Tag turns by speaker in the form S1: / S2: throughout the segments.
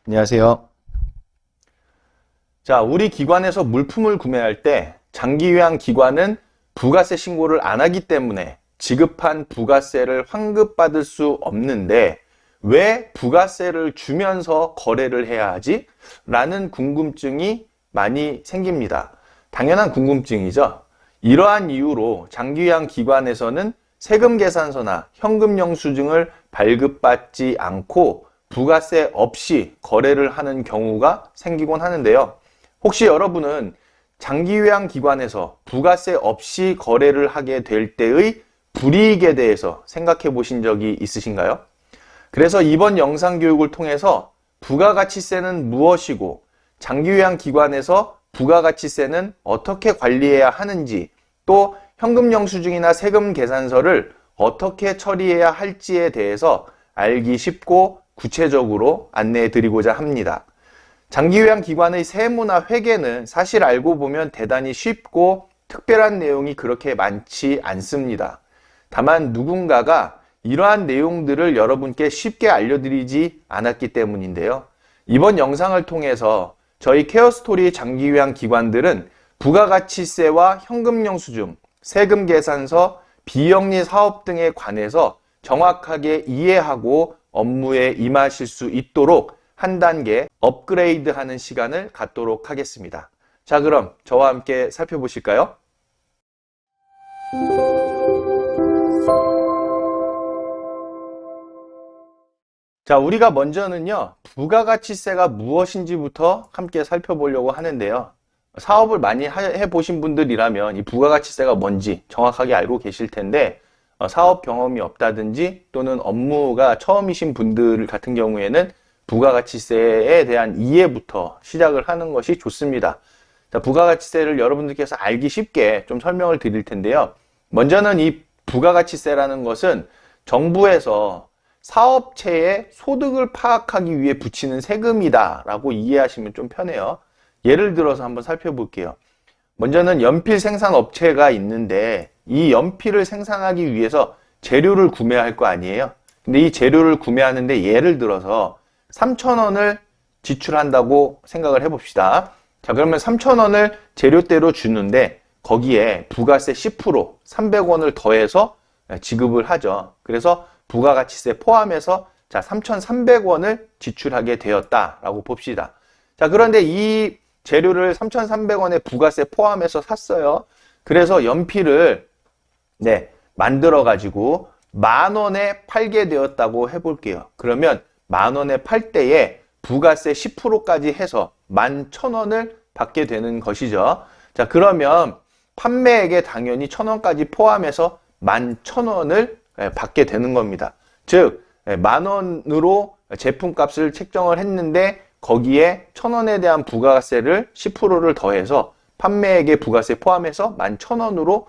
S1: 안녕하세요. 자, 우리 기관에서 물품을 구매할 때 장기요양 기관은 부가세 신고를 안 하기 때문에 지급한 부가세를 환급받을 수 없는데 왜 부가세를 주면서 거래를 해야 하지? 라는 궁금증이 많이 생깁니다. 당연한 궁금증이죠. 이러한 이유로 장기요양 기관에서는 세금 계산서나 현금 영수증을 발급받지 않고 부가세 없이 거래를 하는 경우가 생기곤 하는데요. 혹시 여러분은 장기요양 기관에서 부가세 없이 거래를 하게 될 때의 불이익에 대해서 생각해 보신 적이 있으신가요? 그래서 이번 영상 교육을 통해서 부가가치세는 무엇이고 장기요양 기관에서 부가가치세는 어떻게 관리해야 하는지, 또 현금 영수증이나 세금 계산서를 어떻게 처리해야 할지에 대해서 알기 쉽고 구체적으로 안내해 드리고자 합니다. 장기요양 기관의 세무나 회계는 사실 알고 보면 대단히 쉽고 특별한 내용이 그렇게 많지 않습니다. 다만 누군가가 이러한 내용들을 여러분께 쉽게 알려드리지 않았기 때문인데요. 이번 영상을 통해서 저희 케어스토리 장기요양 기관들은 부가가치세와 현금영수증, 세금 계산서, 비영리 사업 등에 관해서 정확하게 이해하고 업무에 임하실 수 있도록 한 단계 업그레이드하는 시간을 갖도록 하겠습니다. 자, 그럼 저와 함께 살펴보실까요? 자, 우리가 먼저는요, 부가가치세가 무엇인지부터 함께 살펴보려고 하는데요. 사업을 많이 해보신 분들이라면 이 부가가치세가 뭔지 정확하게 알고 계실 텐데, 사업 경험이 없다든지 또는 업무가 처음이신 분들 같은 경우에는 부가가치세에 대한 이해부터 시작을 하는 것이 좋습니다. 자, 부가가치세를 여러분들께서 알기 쉽게 좀 설명을 드릴 텐데요. 먼저는 이 부가가치세라는 것은 정부에서 사업체의 소득을 파악하기 위해 붙이는 세금이다 라고 이해하시면 좀 편해요. 예를 들어서 한번 살펴볼게요. 먼저는 연필 생산 업체가 있는데 이 연필을 생산하기 위해서 재료를 구매할 거 아니에요. 근데 이 재료를 구매하는데 예를 들어서 3,000원을 지출한다고 생각을 해봅시다. 자, 그러면 3,000원을 재료대로 주는데 거기에 부가세 10% 300원을 더해서 지급을 하죠. 그래서 부가가치세 포함해서 자, 3,300원을 지출하게 되었다라고 봅시다. 자, 그런데 이 재료를 3,300원에 부가세 포함해서 샀어요. 그래서 연필을 만들어 가지고 10,000원에 팔게 되었다고 해볼게요. 그러면 10,000원에 팔 때에 부가세 10%까지 해서 11,000원을 받게 되는 것이죠. 자, 그러면 판매액에 당연히 1,000원까지 포함해서 11,000원을 받게 되는 겁니다. 즉 10,000원으로 제품값을 책정을 했는데 거기에 1,000원에 대한 부가세를 10%를 더해서 판매액의 부가세 포함해서 11,000원으로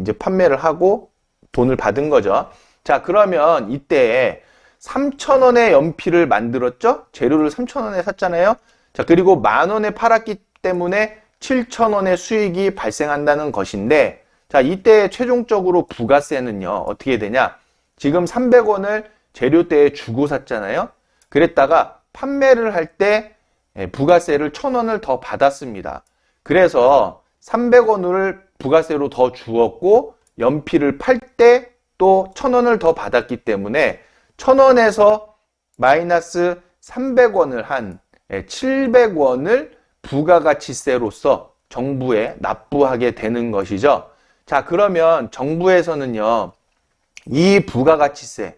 S1: 이제 판매를 하고 돈을 받은 거죠. 자, 그러면 이때 3,000원의 연필을 만들었죠? 재료를 3,000원에 샀잖아요. 자, 그리고 10,000원에 팔았기 때문에 7,000원의 수익이 발생한다는 것인데, 자, 이때 최종적으로 부가세는요, 어떻게 되냐? 지금 300원을 재료대에 주고 샀잖아요. 그랬다가 판매를 할 때 부가세를 1,000원을 더 받았습니다. 그래서 300원을 부가세로 더 주었고 연필을 팔 때 또 1,000원을 더 받았기 때문에 1,000원에서 마이너스 300원을 한 700원을 부가가치세로서 정부에 납부하게 되는 것이죠. 자, 그러면 정부에서는요, 이 부가가치세,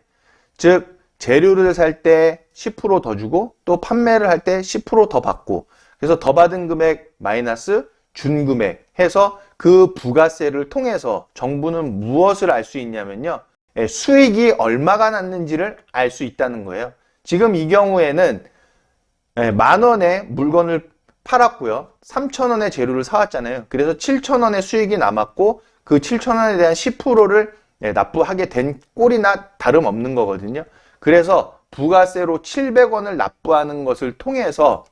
S1: 즉 재료를 살 때 10% 더 주고 또 판매를 할 때 10% 더 받고, 그래서 더 받은 금액 마이너스 준 금액 해서 그 부가세를 통해서 정부는 무엇을 알 수 있냐면요, 수익이 얼마가 났는지를 알 수 있다는 거예요. 지금 이 경우에는 10,000원에 물건을 팔았고요, 3,000원의 재료를 사왔잖아요. 그래서 7,000원의 수익이 남았고 그 7,000원에 대한 10%를 납부하게 된 꼴이나 다름없는 거거든요. 그래서 부가세로 700원을 납부하는 것을 통해서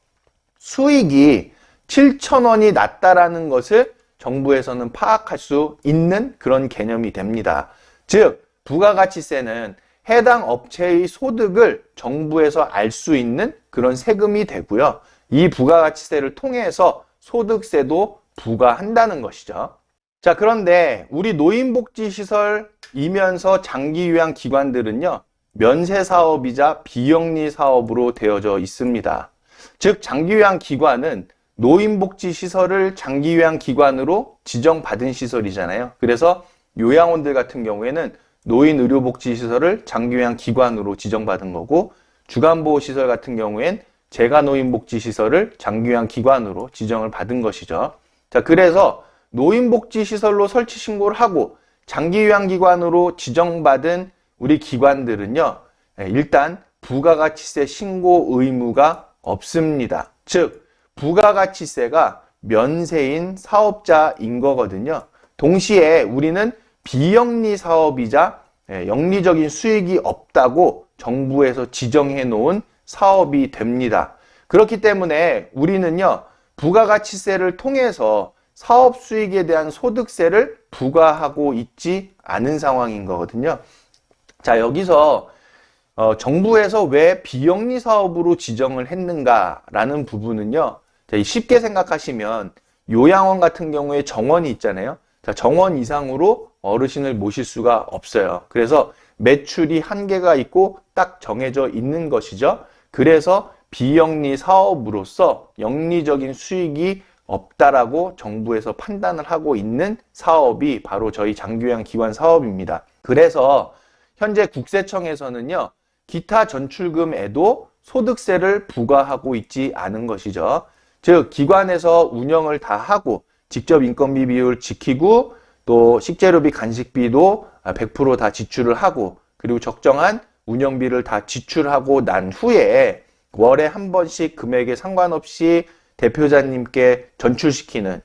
S1: 수익이 7,000원이 났다라는 것을 정부에서는 파악할 수 있는 그런 개념이 됩니다. 즉 부가가치세는 해당 업체의 소득을 정부에서 알 수 있는 그런 세금이 되고요. 이 부가가치세를 통해서 소득세도 부과한다는 것이죠. 자, 그런데 우리 노인복지시설이면서 장기요양기관들은요, 면세사업이자 비영리사업으로 되어져 있습니다. 즉, 장기요양기관은 노인복지시설을 장기요양기관으로 지정받은 시설이잖아요. 그래서 요양원들 같은 경우에는 노인의료복지시설을 장기요양기관으로 지정받은 거고, 주간보호시설 같은 경우엔 재가노인복지시설을 장기요양기관으로 지정을 받은 것이죠. 자, 그래서 노인복지시설로 설치 신고를 하고 장기요양기관으로 지정받은 우리 기관들은요, 일단 부가가치세 신고 의무가 없습니다. 즉, 부가가치세가 면세인 사업자인 거거든요. 동시에 우리는 비영리 사업이자 영리적인 수익이 없다고 정부에서 지정해 놓은 사업이 됩니다. 그렇기 때문에 우리는요, 부가가치세를 통해서 사업 수익에 대한 소득세를 부과하고 있지 않은 상황인 거거든요. 자, 여기서 정부에서 왜 비영리 사업으로 지정을 했는가라는 부분은요, 쉽게 생각하시면 요양원 같은 경우에 정원이 있잖아요. 자, 정원 이상으로 어르신을 모실 수가 없어요. 그래서 매출이 한계가 있고 딱 정해져 있는 것이죠. 그래서 비영리 사업으로서 영리적인 수익이 없다라고 정부에서 판단을 하고 있는 사업이 바로 저희 장기요양기관 사업입니다. 그래서 현재 국세청에서는요, 기타 전출금에도 소득세를 부과하고 있지 않은 것이죠. 즉, 기관에서 운영을 다 하고 직접 인건비 비율 지키고 또 식재료비 간식비도 100% 다 지출을 하고 그리고 적정한 운영비를 다 지출하고 난 후에 월에 한 번씩 금액에 상관없이 대표자님께 전출시키는,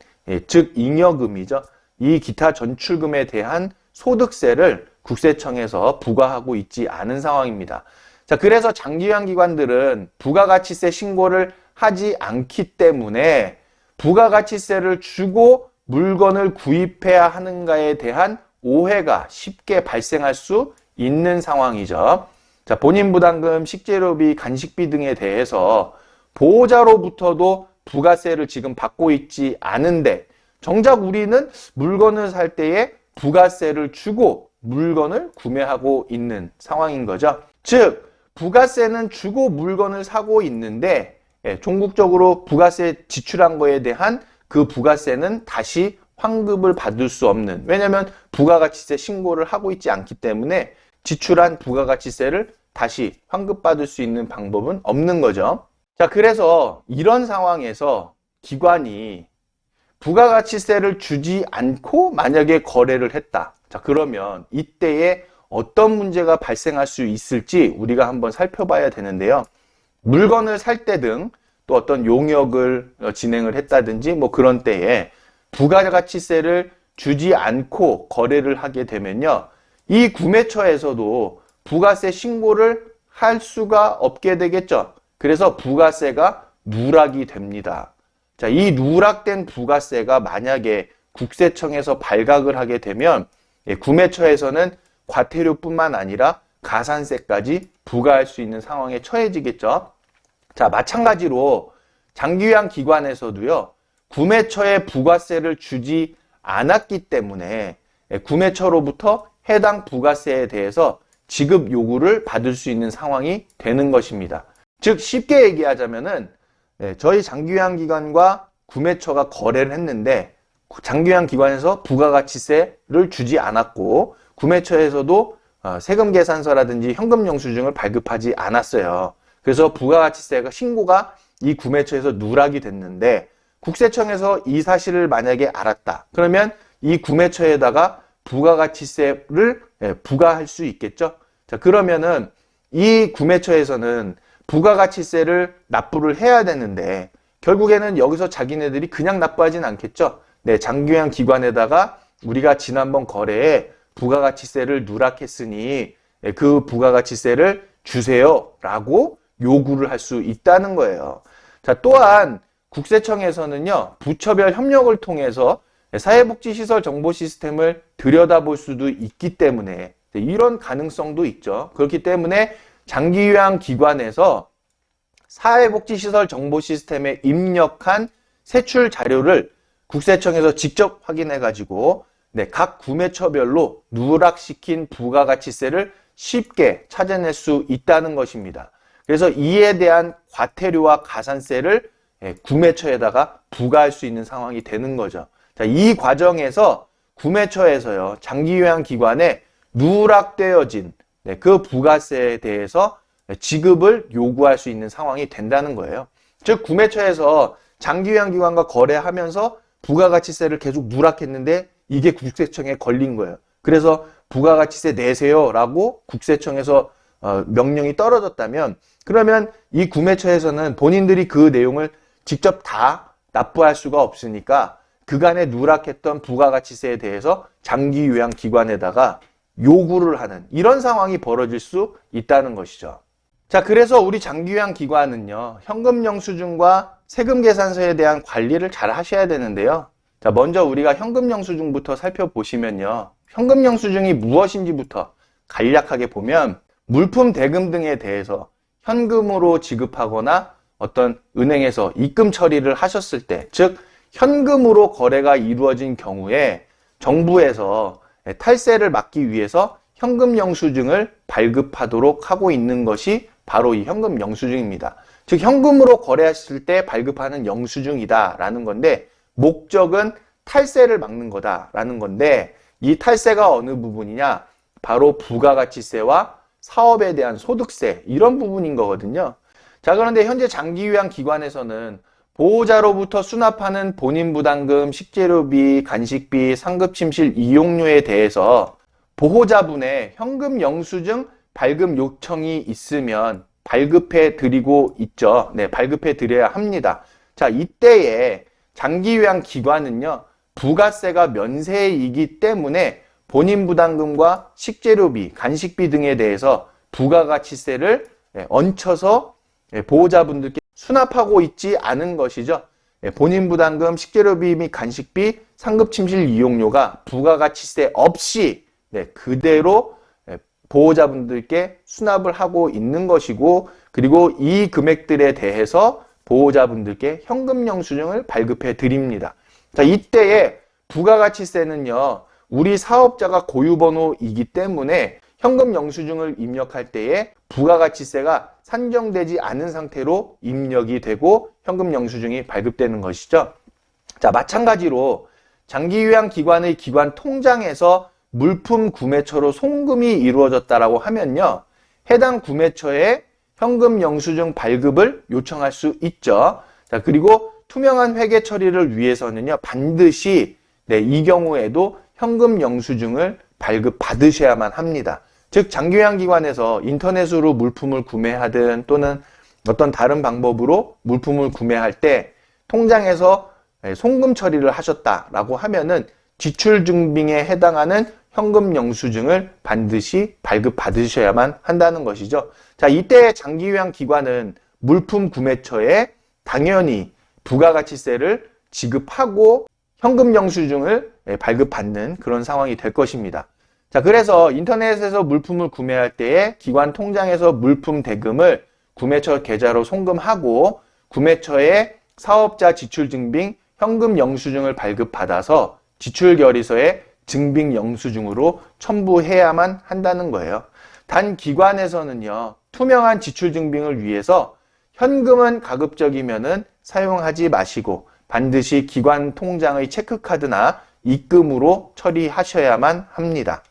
S1: 즉 잉여금이죠. 이 기타 전출금에 대한 소득세를 국세청에서 부과하고 있지 않은 상황입니다. 자, 그래서 장기요양기관들은 부가가치세 신고를 하지 않기 때문에 부가가치세를 주고 물건을 구입해야 하는가에 대한 오해가 쉽게 발생할 수 있는 상황이죠. 자, 본인 부담금, 식재료비, 간식비 등에 대해서 보호자로부터도 부가세를 지금 받고 있지 않은데 정작 우리는 물건을 살 때에 부가세를 주고 물건을 구매하고 있는 상황인 거죠. 즉, 부가세는 주고 물건을 사고 있는데 종국적으로 부가세 지출한 거에 대한 그 부가세는 다시 환급을 받을 수 없는, 왜냐하면 부가가치세 신고를 하고 있지 않기 때문에 지출한 부가가치세를 다시 환급받을 수 있는 방법은 없는 거죠. 자, 그래서 이런 상황에서 기관이 부가가치세를 주지 않고 만약에 거래를 했다. 자, 그러면 이때에 어떤 문제가 발생할 수 있을지 우리가 한번 살펴봐야 되는데요. 물건을 살 때 등 또 어떤 용역을 진행을 했다든지 뭐 그런 때에 부가가치세를 주지 않고 거래를 하게 되면요, 이 구매처에서도 부가세 신고를 할 수가 없게 되겠죠. 그래서 부가세가 누락이 됩니다. 자, 이 누락된 부가세가 만약에 국세청에서 발각을 하게 되면 구매처에서는 과태료뿐만 아니라 가산세까지 부과할 수 있는 상황에 처해지겠죠. 자, 마찬가지로 장기요양기관에서도요, 구매처에 부가세를 주지 않았기 때문에 구매처로부터 해당 부가세에 대해서 지급 요구를 받을 수 있는 상황이 되는 것입니다. 즉, 쉽게 얘기하자면은 저희 장기요양기관과 구매처가 거래를 했는데 장기요양기관에서 부가가치세를 주지 않았고 구매처에서도 세금 계산서라든지 현금 영수증을 발급하지 않았어요. 그래서 부가가치세가 신고가 이 구매처에서 누락이 됐는데 국세청에서 이 사실을 만약에 알았다. 그러면 이 구매처에다가 부가가치세를 부과할 수 있겠죠. 자, 그러면은 이 구매처에서는 부가가치세를 납부를 해야 되는데 결국에는 여기서 자기네들이 그냥 납부하진 않겠죠. 네, 장기요양기관에다가 우리가 지난번 거래에 부가가치세를 누락했으니 그 부가가치세를 주세요라고 요구를 할 수 있다는 거예요. 자, 또한 국세청에서는요, 부처별 협력을 통해서 사회복지시설 정보 시스템을 들여다볼 수도 있기 때문에 이런 가능성도 있죠. 그렇기 때문에 장기요양기관에서 사회복지시설 정보 시스템에 입력한 세출 자료를 국세청에서 직접 확인해가지고 각 구매처별로 누락시킨 부가가치세를 쉽게 찾아낼 수 있다는 것입니다. 그래서 이에 대한 과태료와 가산세를 구매처에다가 부과할 수 있는 상황이 되는 거죠. 자, 이 과정에서 구매처에서요, 장기요양기관에 누락되어진 그 부가세에 대해서 지급을 요구할 수 있는 상황이 된다는 거예요. 즉, 구매처에서 장기요양기관과 거래하면서 부가가치세를 계속 누락했는데 이게 국세청에 걸린 거예요. 그래서 부가가치세 내세요 라고 국세청에서 명령이 떨어졌다면, 그러면 이 구매처에서는 본인들이 그 내용을 직접 다 납부할 수가 없으니까 그간에 누락했던 부가가치세에 대해서 장기요양기관에다가 요구를 하는 이런 상황이 벌어질 수 있다는 것이죠. 자, 그래서 우리 장기요양기관은요, 현금영수증과 세금계산서에 대한 관리를 잘 하셔야 되는데요. 자, 먼저 우리가 현금영수증부터 살펴보시면요, 현금영수증이 무엇인지부터 간략하게 보면 물품 대금 등에 대해서 현금으로 지급하거나 어떤 은행에서 입금 처리를 하셨을 때, 즉 현금으로 거래가 이루어진 경우에 정부에서 탈세를 막기 위해서 현금영수증을 발급하도록 하고 있는 것이 바로 이 현금영수증입니다. 즉 현금으로 거래했을 때 발급하는 영수증이다라는 건데, 목적은 탈세를 막는 거다라는 건데, 이 탈세가 어느 부분이냐? 바로 부가가치세와 사업에 대한 소득세, 이런 부분인 거거든요. 자, 그런데 현재 장기요양기관에서는 보호자로부터 수납하는 본인부담금, 식재료비, 간식비, 상급침실 이용료에 대해서 보호자분의 현금영수증 발급 요청이 있으면 발급해 드리고 있죠. 네, 발급해 드려야 합니다. 자, 이때에 장기요양기관은요, 부가세가 면세이기 때문에 본인부담금과 식재료비, 간식비 등에 대해서 부가가치세를 얹혀서 보호자분들께 수납하고 있지 않은 것이죠. 본인부담금, 식재료비 및 간식비, 상급침실 이용료가 부가가치세 없이 그대로 보호자분들께 수납을 하고 있는 것이고, 그리고 이 금액들에 대해서 보호자분들께 현금영수증을 발급해 드립니다. 자, 이때에 부가가치세는요, 우리 사업자가 고유번호이기 때문에 현금영수증을 입력할 때에 부가가치세가 산정되지 않은 상태로 입력이 되고 현금영수증이 발급되는 것이죠. 자, 마찬가지로 장기요양기관의 기관 통장에서 물품 구매처로 송금이 이루어졌다라고 하면요, 해당 구매처에 현금영수증 발급을 요청할 수 있죠. 자, 그리고 투명한 회계 처리를 위해서는요, 반드시 이 경우에도 현금영수증을 발급받으셔야만 합니다. 즉 장기요양기관에서 인터넷으로 물품을 구매하든 또는 어떤 다른 방법으로 물품을 구매할 때 통장에서 송금 처리를 하셨다라고 하면은 지출증빙에 해당하는 현금영수증을 반드시 발급받으셔야만 한다는 것이죠. 자, 이때 장기요양기관은 물품 구매처에 당연히 부가가치세를 지급하고 현금영수증을 발급받는 그런 상황이 될 것입니다. 자, 그래서 인터넷에서 물품을 구매할 때에 기관 통장에서 물품 대금을 구매처 계좌로 송금하고 구매처에 사업자 지출증빙 현금영수증을 발급받아서 지출결의서에 증빙영수증으로 첨부해야만 한다는 거예요. 단 기관에서는요, 투명한 지출증빙을 위해서 현금은 가급적이면은 사용하지 마시고 반드시 기관 통장의 체크카드나 입금으로 처리하셔야만 합니다.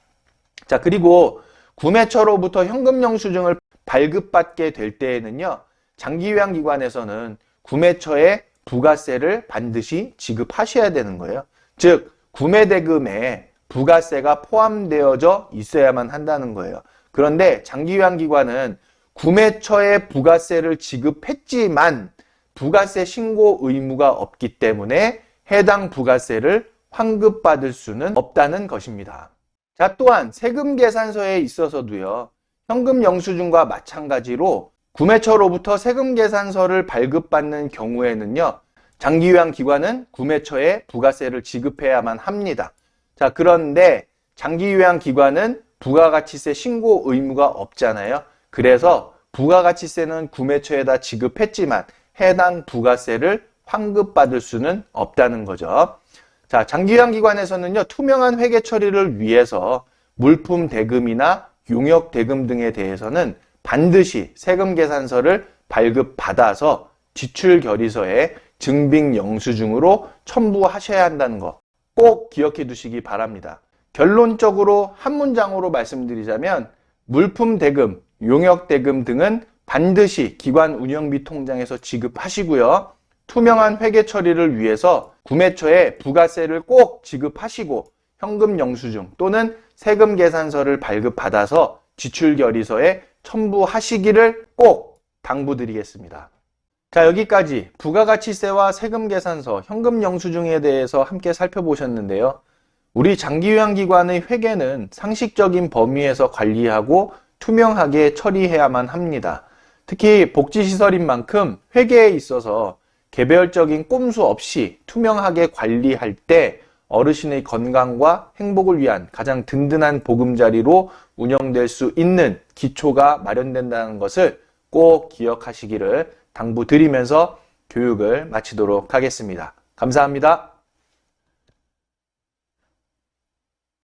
S1: 자, 그리고 구매처로부터 현금영수증을 발급받게 될 때에는요, 장기요양기관에서는 구매처에 부가세를 반드시 지급하셔야 되는 거예요. 즉 구매대금에 부가세가 포함되어져 있어야만 한다는 거예요. 그런데 장기요양기관은 구매처에 부가세를 지급했지만 부가세 신고 의무가 없기 때문에 해당 부가세를 환급받을 수는 없다는 것입니다. 자, 또한 세금계산서에 있어서도요, 현금영수증과 마찬가지로 구매처로부터 세금계산서를 발급받는 경우에는요, 장기요양기관은 구매처에 부가세를 지급해야만 합니다. 자, 그런데 장기요양기관은 부가가치세 신고 의무가 없잖아요. 그래서 부가가치세는 구매처에다 지급했지만 해당 부가세를 환급받을 수는 없다는 거죠. 자, 장기유한기관에서는요, 투명한 회계 처리를 위해서 물품 대금이나 용역 대금 등에 대해서는 반드시 세금 계산서를 발급받아서 지출 결의서에 증빙 영수증으로 첨부하셔야 한다는 거 꼭 기억해 두시기 바랍니다. 결론적으로 한 문장으로 말씀드리자면 물품 대금, 용역 대금 등은 반드시 기관 운영비 통장에서 지급하시고요. 투명한 회계 처리를 위해서 구매처에 부가세를 꼭 지급하시고 현금 영수증 또는 세금 계산서를 발급받아서 지출 결의서에 첨부하시기를 꼭 당부드리겠습니다. 자, 여기까지 부가가치세와 세금 계산서, 현금 영수증에 대해서 함께 살펴보셨는데요. 우리 장기유한기관의 회계는 상식적인 범위에서 관리하고 투명하게 처리해야만 합니다. 특히 복지시설인 만큼 회계에 있어서 개별적인 꼼수 없이 투명하게 관리할 때 어르신의 건강과 행복을 위한 가장 든든한 보금자리로 운영될 수 있는 기초가 마련된다는 것을 꼭 기억하시기를 당부드리면서 교육을 마치도록 하겠습니다. 감사합니다.